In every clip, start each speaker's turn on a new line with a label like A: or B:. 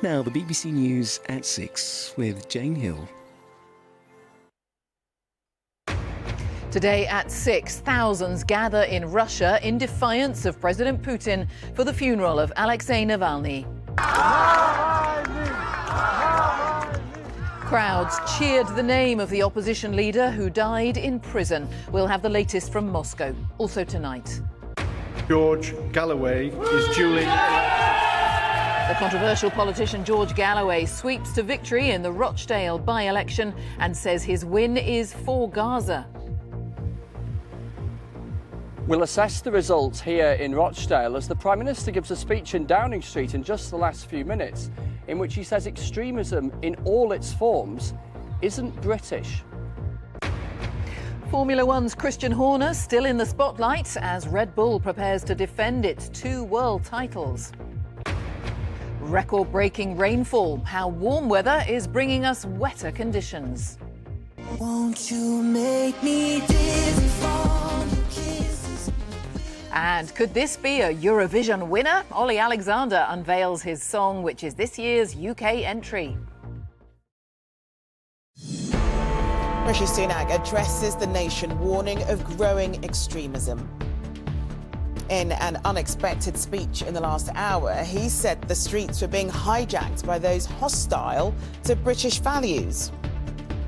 A: Now, the BBC News at 6 with Jane Hill.
B: Today at 6, thousands gather in Russia in defiance of President Putin for the funeral of Alexei Navalny. Crowds cheered the name of the opposition leader who died in prison. We'll have the latest from Moscow, also tonight.
C: George Galloway is duly...
B: The controversial politician George Galloway sweeps to victory in the Rochdale by-election and says his win is for Gaza.
D: We'll assess the results here in Rochdale as the Prime Minister gives a speech in Downing Street in just the last few minutes, in which he says extremism in all its forms isn't British.
B: Formula One's Christian Horner still in the spotlight as Red Bull prepares to defend its 2 world titles. Record-breaking rainfall, how warm weather is bringing us wetter conditions.
E: Won't you make me dizzy from your kisses?
B: And could this be a Eurovision winner? Ollie Alexander unveils his song, which is this year's UK entry.
F: Rishi Sunak addresses the nation, warning of growing extremism. In an unexpected speech in the last hour, he said the streets were being hijacked by those hostile to British values.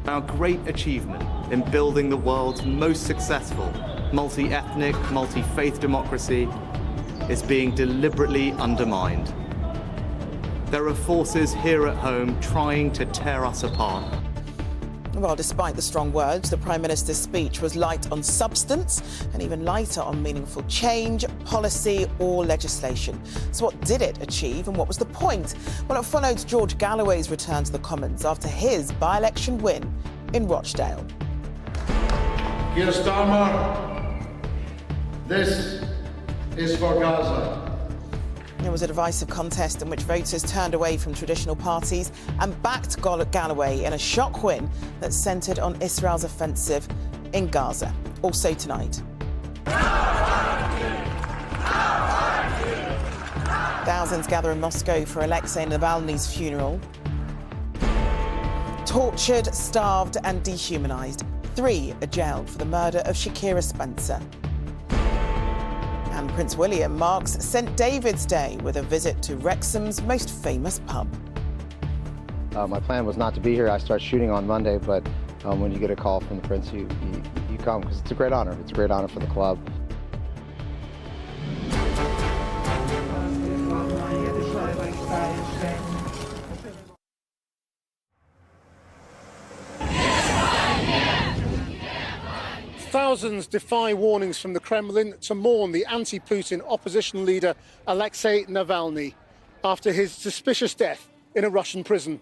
G: Our great achievement in building the world's most successful multi-ethnic, multi-faith democracy is being deliberately undermined. There are forces here at home trying to tear us apart.
F: Well, despite the strong words, the Prime Minister's speech was light on substance and even lighter on meaningful change, policy or legislation. So what did it achieve and what was the point? Well, it followed George Galloway's return to the Commons after his by-election win in Rochdale.
C: Keir Starmer, this is for Gaza.
F: There was a divisive contest in which voters turned away from traditional parties and backed Galloway in a shock win that centred on Israel's offensive in Gaza. Also tonight. Thousands gather in Moscow for Alexei Navalny's funeral. Tortured, starved and dehumanised. 3 are jailed for the murder of Shakira Spencer. And Prince William marks St David's Day with a visit to Wrexham's most famous pub.
H: My plan was not to be here. I start shooting on Monday, but when you get a call from the Prince, you come because it's a great honor. It's a great honor for the club.
I: Thousands defy warnings from the Kremlin to mourn the anti-Putin opposition leader Alexei Navalny after his suspicious death in a Russian prison.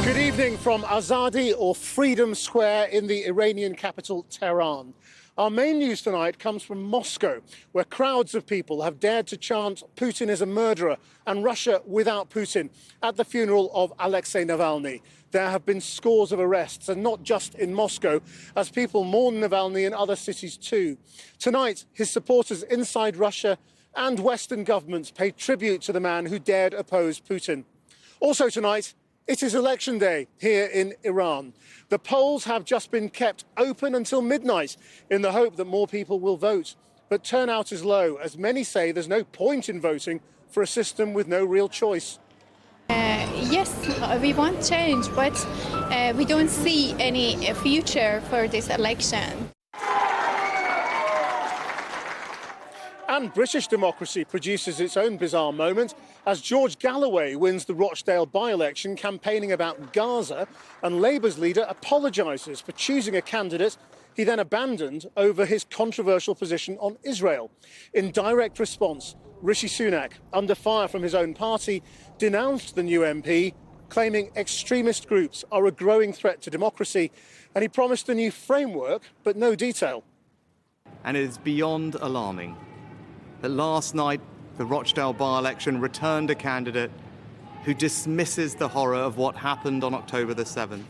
I: Good evening from Azadi, or Freedom Square, in the Iranian capital, Tehran. Our main news tonight comes from Moscow, where crowds of people have dared to chant "Putin is a murderer" and "Russia without Putin" at the funeral of Alexei Navalny. There have been scores of arrests, and not just in Moscow, as people mourn Navalny in other cities too. Tonight, his supporters inside Russia and Western governments pay tribute to the man who dared oppose Putin. Also tonight, it is election day here in Iran. The polls have just been kept open until midnight in the hope that more people will vote. But turnout is low, as many say there's no point in voting for a system with no real choice.
J: Yes, we want change, but we don't see any future for this election.
I: And British democracy produces its own bizarre moment as George Galloway wins the Rochdale by-election campaigning about Gaza, and Labour's leader apologises for choosing a candidate he then abandoned over his controversial position on Israel. In direct response, Rishi Sunak, under fire from his own party, denounced the new MP, claiming extremist groups are a growing threat to democracy, and he promised a new framework, but no detail.
G: And it is beyond alarming that last night the Rochdale by-election returned a candidate who dismisses the horror of what happened on October the 7th.